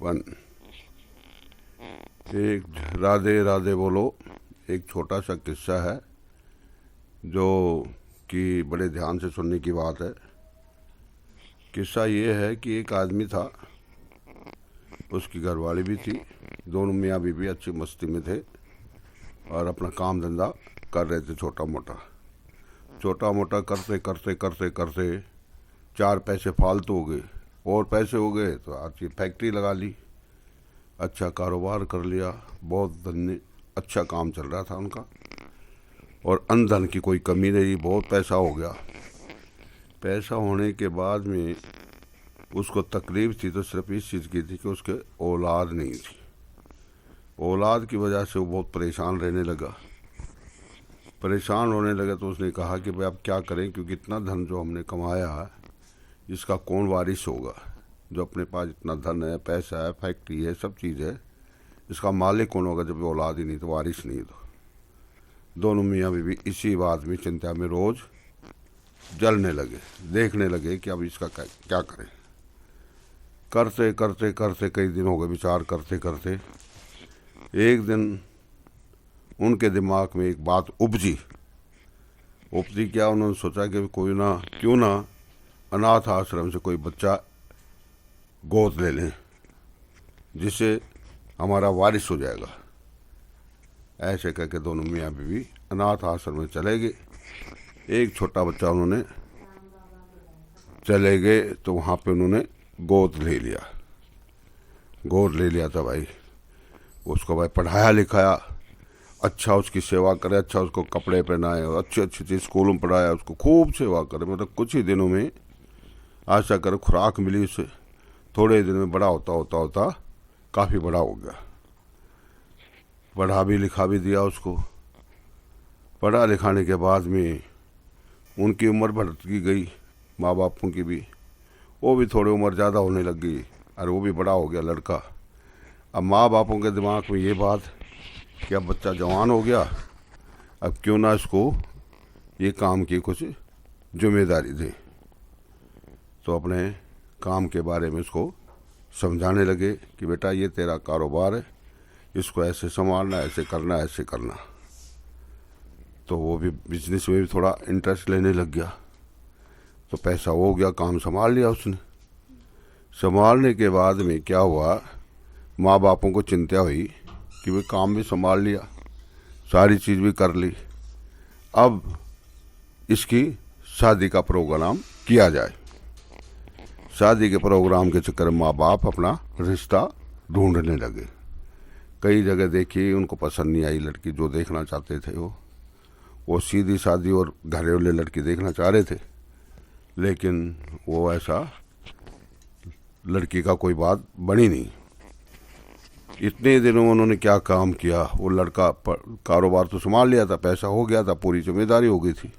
One. एक राधे राधे बोलो, एक छोटा सा किस्सा है जो कि बड़े ध्यान से सुनने की बात है। किस्सा ये है कि एक आदमी था, उसकी घरवाली भी थी, दोनों मियाँ बीवी अच्छी मस्ती में थे और अपना काम धंधा कर रहे थे। छोटा मोटा करते करते करते करते 4 पैसे फालतू हो गए और पैसे हो गए तो आज ये फैक्ट्री लगा ली, अच्छा कारोबार कर लिया, बहुत धन्य अच्छा काम चल रहा था उनका और अन्न धन की कोई कमी नहीं, बहुत पैसा हो गया। पैसा होने के बाद में उसको तकलीफ थी तो सिर्फ इस चीज़ की थी कि उसके औलाद नहीं थी। औलाद की वजह से वो बहुत परेशान रहने लगा। परेशान होने लगा तो उसने कहा कि भाई अब क्या करें, क्योंकि इतना धन जो हमने कमाया है इसका कौन वारिस होगा। जो अपने पास इतना धन है, पैसा है, फैक्ट्री है, सब चीज़ है, इसका मालिक कौन होगा जब औलाद ही नहीं तो, वारिस नहीं तो। दोनों मियाँ बीवी इसी बात में चिंता में रोज़ जलने लगे, देखने लगे कि अब इसका क्या करें। करते करते करते कई दिन हो गए विचार करते करते। एक दिन उनके दिमाग में एक बात उपजी क्या, उन्होंने सोचा कि क्यों ना अनाथ आश्रम से कोई बच्चा गोद ले लें जिससे हमारा वारिस हो जाएगा। ऐसे करके दोनों मियाँ बीवी अनाथ आश्रम में चले गए। एक छोटा बच्चा उन्होंने चले गए तो वहाँ पे उन्होंने गोद ले लिया था भाई। उसको भाई पढ़ाया लिखाया, अच्छा उसकी सेवा करे, अच्छा उसको कपड़े पहनाए और अच्छी अच्छी चीज़ स्कूलों में पढ़ाया, उसको खूब सेवा करे। मतलब कुछ ही दिनों में आशा कर खुराक मिली उसे, थोड़े दिन में बड़ा होता होता होता काफ़ी बड़ा हो गया। पढ़ा भी लिखा भी दिया उसको। पढ़ा लिखाने के बाद में उनकी उम्र बढ़ती गई, माँ बापों की भी, वो भी थोड़ी उम्र ज़्यादा होने लग गई और वो भी बड़ा हो गया लड़का। अब माँ बापों के दिमाग में ये बात कि अब बच्चा जवान हो गया, अब क्यों ना इसको ये काम की कुछ जिम्मेदारी दे। तो अपने काम के बारे में इसको समझाने लगे कि बेटा ये तेरा कारोबार है, इसको ऐसे संभालना, ऐसे करना, ऐसे करना। तो वो भी बिजनेस में भी थोड़ा इंटरेस्ट लेने लग गया। तो पैसा हो गया, काम संभाल लिया उसने। संभालने के बाद में क्या हुआ, माँ बापों को चिंता हुई कि वे काम भी संभाल लिया, सारी चीज़ भी कर ली, अब इसकी शादी का प्रोग्राम किया जाए। शादी के प्रोग्राम के चक्कर में माँ बाप अपना रिश्ता ढूंढने लगे। कई जगह देखी, उनको पसंद नहीं आई लड़की जो देखना चाहते थे। वो सीधी सादी और घरेलू लड़की देखना चाह रहे थे, लेकिन वो ऐसा लड़की का कोई बात बनी नहीं। इतने दिनों में उन्होंने क्या काम किया, वो लड़का कारोबार तो संभाल लिया था, पैसा हो गया था, पूरी जिम्मेदारी हो गई थी।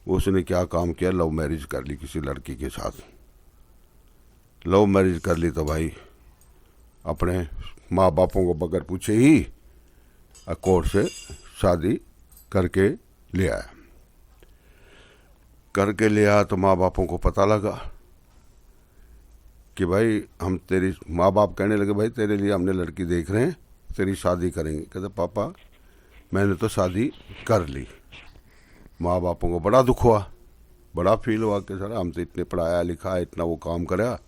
उसने क्या काम किया, लव मैरिज कर ली किसी लड़की के साथ। लव मैरिज कर ली तो भाई अपने माँ बापों को बगैर पूछे ही कोर्ट से शादी करके ले आया। तो माँ बापों को पता लगा कि भाई हम तेरी, माँ बाप कहने लगे भाई तेरे लिए हमने लड़की देख रहे हैं, तेरी शादी करेंगे। कहते पापा मैंने तो शादी कर ली। माँ बापों को बड़ा दुख हुआ, बड़ा फील हुआ कि सर हम तो इतने पढ़ाया लिखा, इतना वो काम कराया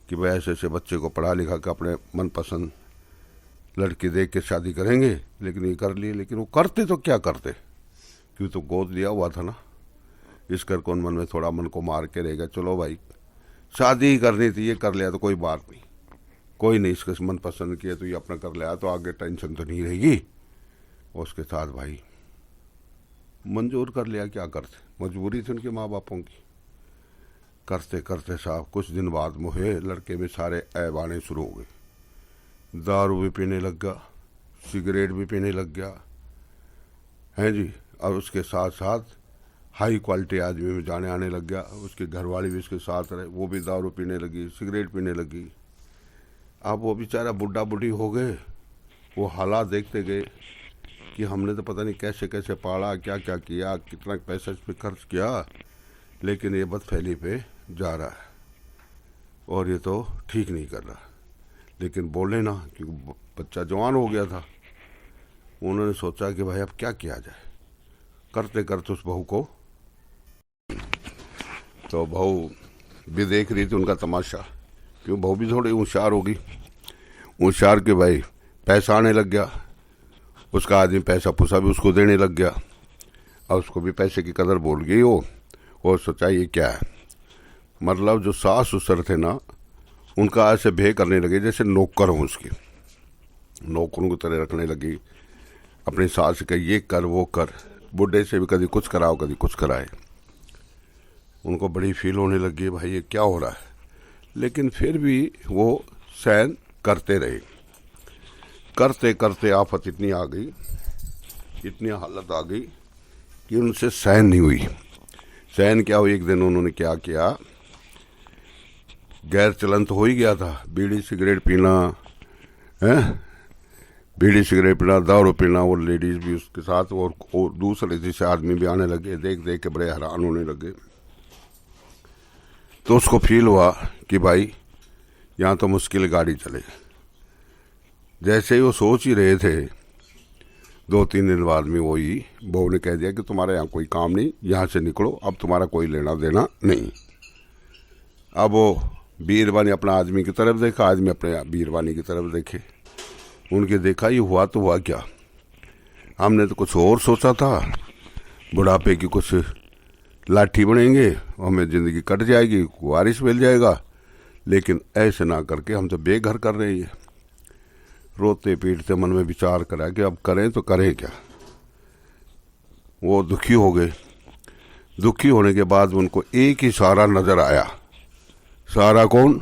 कि भाई ऐसे ऐसे बच्चे को पढ़ा लिखा के अपने मनपसंद लड़की देख के शादी करेंगे, लेकिन ये कर लिए। लेकिन वो करते तो क्या करते, क्यों तो गोद लिया हुआ था ना। इस कर कौन मन में थोड़ा मन को मार के रहेगा, चलो भाई शादी ही करनी थी, ये कर लिया तो कोई बात नहीं, कोई नहीं, इसके मन पसंद किया तो ये अपना कर लिया तो आगे टेंशन तो नहीं रहेगी। उसके साथ भाई मंजूर कर लिया, क्या करते, मजबूरी थी उनके माँ बापों की। करते करते साहब कुछ दिन बाद मुहे लड़के में सारे ऐब आने शुरू हो गए। दारू भी पीने लग गया, सिगरेट भी पीने लग गया है जी, और उसके साथ साथ हाई क्वालिटी आदमी में जाने आने लग गया। उसके घरवाली भी उसके साथ रहे, वो भी दारू पीने लगी, सिगरेट पीने लगी। अब वो बेचारा बुढ़ा बुढ़ी हो गए, वो हालात देखते गए कि हमने तो पता नहीं कैसे कैसे पाला, क्या क्या किया, कितना पैसा इस पर खर्च किया, लेकिन ये बदफैली पे जा रहा है और ये तो ठीक नहीं कर रहा। लेकिन बोले ना, क्योंकि बच्चा जवान हो गया था। उन्होंने सोचा कि भाई अब क्या किया जाए। करते करते उस बहू को, तो बहू भी देख रही थी उनका तमाशा, क्यों बहू भी थोड़ी होशियार होगी। होशियार के भाई पैसा आने लग गया, उसका आदमी पैसा पुसा भी उसको देने लग गया, और उसको भी पैसे की कदर बोल गई वो। और सोचा ये क्या है, मतलब जो सास ससुर थे ना, उनका ऐसे भे करने लगे जैसे नौकर हों, उसकी नौकरों की तरह रखने लगी। अपनी सास से कही ये कर वो कर, बुढ़े से भी कभी कुछ कराओ कभी कुछ कराए। उनको बड़ी फील होने लगी भाई ये क्या हो रहा है, लेकिन फिर भी वो सहन करते रहे। करते करते आफत इतनी आ गई, इतनी हालत आ गई कि उनसे सहन नहीं हुई। सहन क्या हुई, एक दिन उन्होंने क्या किया, गैर चलन तो हो ही गया था, बीड़ी सिगरेट पीना है, बीड़ी सिगरेट पीना, दारू पीना, और लेडीज भी उसके साथ, और दूसरे जैसे आदमी भी आने लगे, देख देख के बड़े हैरान होने लगे। तो उसको फील हुआ कि भाई यहाँ तो मुश्किल गाड़ी चले। जैसे ही वो सोच ही रहे थे, 2-3 दिन बाद में वही बहू ने कह दिया कि तुम्हारा यहाँ कोई काम नहीं, यहाँ से निकलो, अब तुम्हारा कोई लेना देना नहीं। अब वो बीरबानी अपना आदमी की तरफ देखा, आदमी अपने बीरबानी की तरफ देखे। उनके देखा ये हुआ तो हुआ क्या, हमने तो कुछ और सोचा था, बुढ़ापे की कुछ लाठी बनेंगे, हमें ज़िंदगी कट जाएगी, वारिस मिल जाएगा, लेकिन ऐसे ना करके हम तो बेघर कर रहे हैं। रोते पीटते मन में विचार करा कि अब करें तो करें क्या। वो दुखी हो गए। दुखी होने के बाद उनको एक ही सहारा नजर आया। सहारा कौन?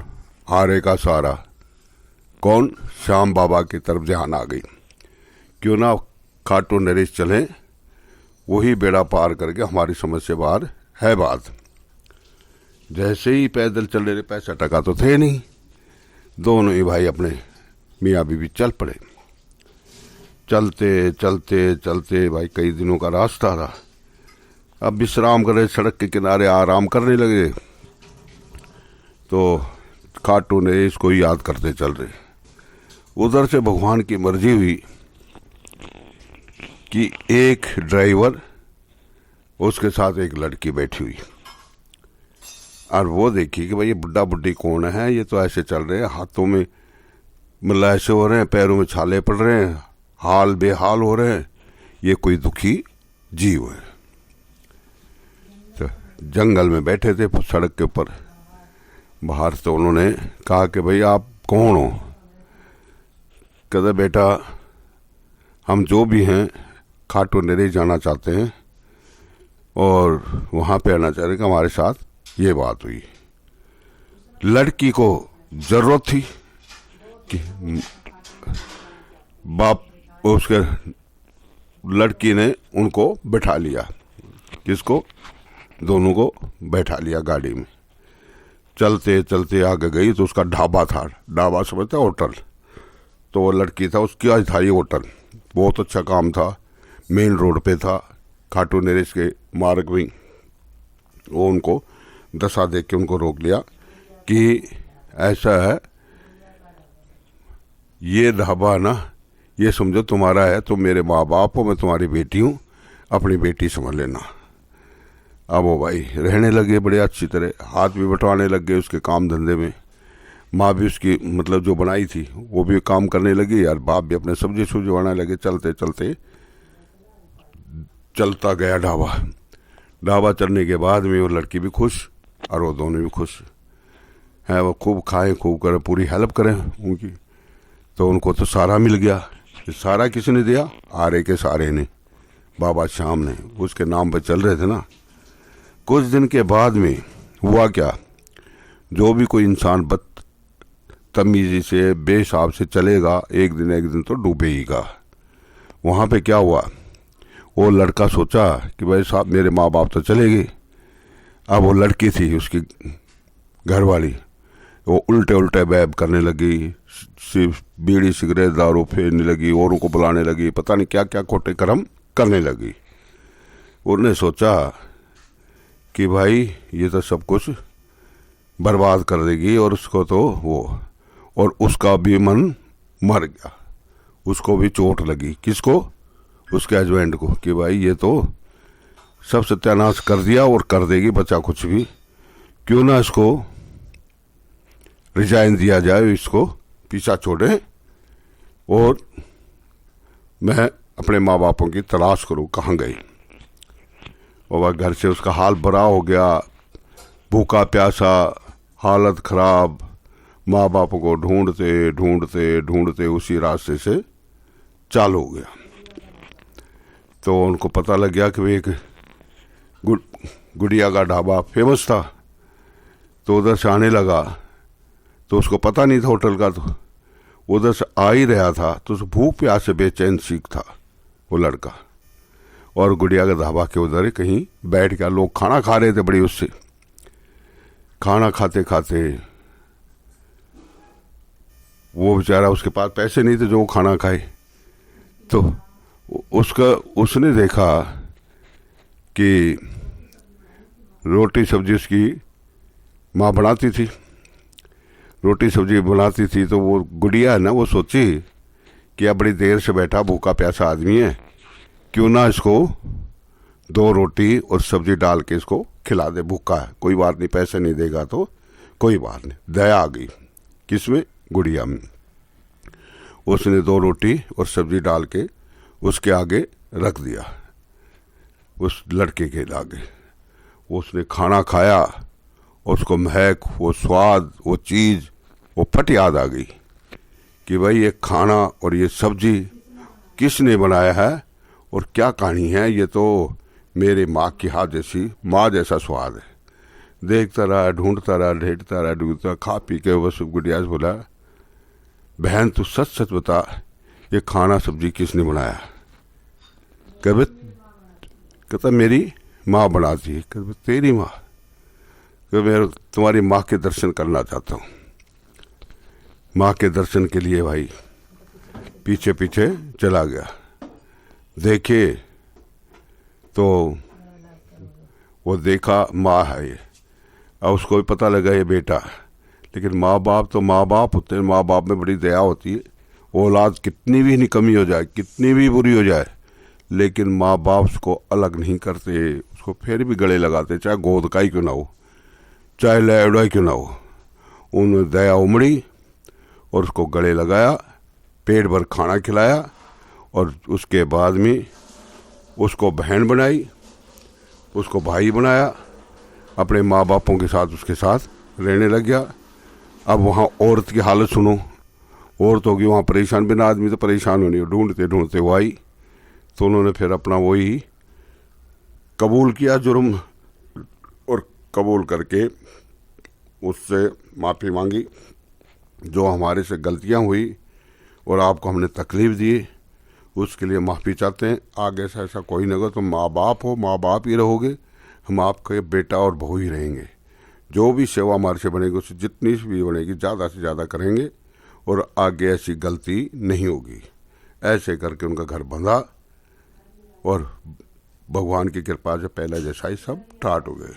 आरे का सहारा। कौन? श्याम बाबा की तरफ ध्यान आ गई। क्यों ना खाटू नरेश चलें, वही बेड़ा पार करके हमारी समझ से बाहर है बात। जैसे ही पैदल चल रहे, पैसा टका तो थे नहीं, दोनों ही भाई अपने मियाँ बीवी चल पड़े। चलते चलते चलते भाई कई दिनों का रास्ता था। अब विश्राम कर रहे, सड़क के किनारे आराम करने लगे, तो खाटू ने इसको याद करते चल रहे। उधर से भगवान की मर्जी हुई कि एक ड्राइवर, उसके साथ एक लड़की बैठी हुई, और वो देखी कि भाई ये बुढ़ा बुढ़ी कौन है, ये तो ऐसे चल रहे हैं, हाथों में मतलब ऐसे हो रहे हैं, पैरों में छाले पड़ रहे हैं, हाल बेहाल हो रहे हैं, ये कोई दुखी जीव है। तो जंगल में बैठे थे सड़क के ऊपर, बाहर से उन्होंने कहा कि भाई आप कौन हो? कहते बेटा हम जो भी हैं खाटू नरेश जाना चाहते हैं, और वहाँ पे आना चाह रहे कि हमारे साथ ये बात हुई। लड़की को जरूरत थी कि बाप, उसके लड़की ने उनको बैठा लिया। किसको? दोनों को बैठा लिया गाड़ी में। चलते चलते आगे गई तो उसका ढाबा था, ढाबा समझते होटल, तो वो लड़की था, उसकी आज था ये होटल, बहुत अच्छा काम था, मेन रोड पे था, खाटू नरेश के मार्ग में। वो उनको दशा देख के उनको रोक लिया कि ऐसा है, ये ढाबा ना, ये समझो तुम्हारा है, तुम मेरे माँ बाप हो, मैं तुम्हारी बेटी हूँ, अपनी बेटी समझ लेना। अब वो भाई रहने लगे बड़े अच्छी तरह, हाथ भी बंटवाने लग गए उसके काम धंधे में। माँ भी उसकी मतलब जो बनाई थी वो भी काम करने लगी, यार बाप भी अपने सब्जी सुब्जी बनाने लगे। चलते चलते चलता गया ढाबा। ढाबा चलने के बाद में वो लड़की भी खुश और वो दोनों भी खुश हैं। वो खूब खाएं, खूब करें, पूरी हेल्प करें उनकी। तो उनको तो सारा मिल गया। सारा किसने दिया? आरे के सारे ने, बाबा श्याम ने, उसके नाम पर चल रहे थे ना। कुछ दिन के बाद में हुआ क्या, जो भी कोई इंसान बदतमीजी से बेहिसाब से चलेगा, एक दिन तो डूबेगा। वहाँ पे क्या हुआ, वो लड़का सोचा कि भाई साहब मेरे माँ बाप तो चले गए। अब वो लड़की थी उसकी घरवाली, वो उल्टे उल्टे बैब करने लगी, सिर्फ बीड़ी सिगरेट दारू फेरने लगी, औरों को बुलाने लगी, पता नहीं क्या क्या खोटे कर्म करने लगी। उन्होंने सोचा कि भाई ये तो सब कुछ बर्बाद कर देगी, और उसको तो वो और उसका भी मन मर गया, उसको भी चोट लगी। किसको? उसके हस्बैंड को, कि भाई ये तो सब सत्यानाश कर दिया और कर देगी, बचा कुछ भी, क्यों ना इसको रिजाइन दिया जाए, इसको पीछा छोड़े और मैं अपने माँ बापों की तलाश करूं कहाँ गई। और वह घर से उसका हाल बुरा हो गया, भूखा प्यासा, हालत खराब, माँ बापों को ढूंढते ढूंढते ढूंढते उसी रास्ते से चालू हो गया। तो उनको पता लग गया कि एक गुड़िया का ढाबा फेमस था, तो उधर से आने लगा। तो उसको पता नहीं था होटल का, तो उधर से आ ही रहा था, तो उस भूख प्यास से बेचैन सीख था वो लड़का, और गुड़िया का ढाबा के उधर कहीं बैठ गया। लोग खाना खा रहे थे बड़ी उससे, खाना खाते खाते वो बेचारा, उसके पास पैसे नहीं थे जो वो खाना खाए। तो उसने देखा कि रोटी सब्जी उसकी माँ बनाती थी, रोटी सब्जी बनाती थी। तो वो गुड़िया है ना, वो सोची कि अब बड़ी देर से बैठा भूखा प्यासा आदमी है, क्यों ना इसको 2 रोटी और सब्जी डाल के इसको खिला दे, भूखा है, कोई बात नहीं, पैसे नहीं देगा तो कोई बात नहीं। दया आ गई किसमें? गुड़िया में। उसने 2 रोटी और सब्जी डाल के उसके आगे रख दिया, उस लड़के के आगे। उसने खाना खाया और उसको महक, वो स्वाद, वो चीज़, वो फट याद आ गई कि भाई ये खाना और ये सब्जी किसने बनाया है और क्या कहानी है। ये तो मेरे माँ की हाथ जैसी, माँ जैसा स्वाद है। देखता रहा, ढूंढता रहा, ढूंढता रहा, ढूंढता, खा पी के बस गुड़िया से बोला, बहन तू सच सच बता, ये खाना सब्जी किसने बनाया? कहता मेरी माँ बनाती है। कहता तेरी माँ? मैं तुम्हारी माँ के दर्शन करना चाहता हूँ। माँ के दर्शन के लिए भाई पीछे पीछे चला गया। देखे तो वो देखा माँ है ये, और उसको भी पता लगा ये बेटा। लेकिन माँ बाप तो माँ बाप होते हैं, माँ बाप में बड़ी दया होती है। औलाद कितनी भी निकम्मी हो जाए, कितनी भी बुरी हो जाए, लेकिन माँ बाप उसको अलग नहीं करते, उसको फिर भी गले लगाते, चाहे गोद का ही क्यों ना हो, चाहे लैवड़ा ही क्यों ना हो। उन्होंने दया उमड़ी और उसको गले लगाया, पेट भर खाना खिलाया, और उसके बाद में उसको बहन बनाई, उसको भाई बनाया, अपने माँ बापों के साथ उसके साथ रहने लग गया। अब वहाँ औरत की हालत सुनो, औरत होगी वहाँ परेशान, बिना आदमी तो परेशान होनी, ढूंढते ढूंढते वो आई। तो उन्होंने फिर अपना वही कबूल किया जुर्म, और कबूल करके उससे माफ़ी मांगी, जो हमारे से गलतियां हुई और आपको हमने तकलीफ़ दी, उसके लिए माफ़ी चाहते हैं। आगे से ऐसा कोई नहीं होगा। तो माँ बाप हो, माँ बाप ही रहोगे, हम आपके बेटा और बहू ही रहेंगे। जो भी सेवा हमारे से बनेगी, उससे जितनी भी बनेगी ज़्यादा से ज़्यादा करेंगे, और आगे ऐसी गलती नहीं होगी। ऐसे करके उनका घर बंधा, और भगवान की कृपा से पहले जैसा ही सब ठाट हो गए।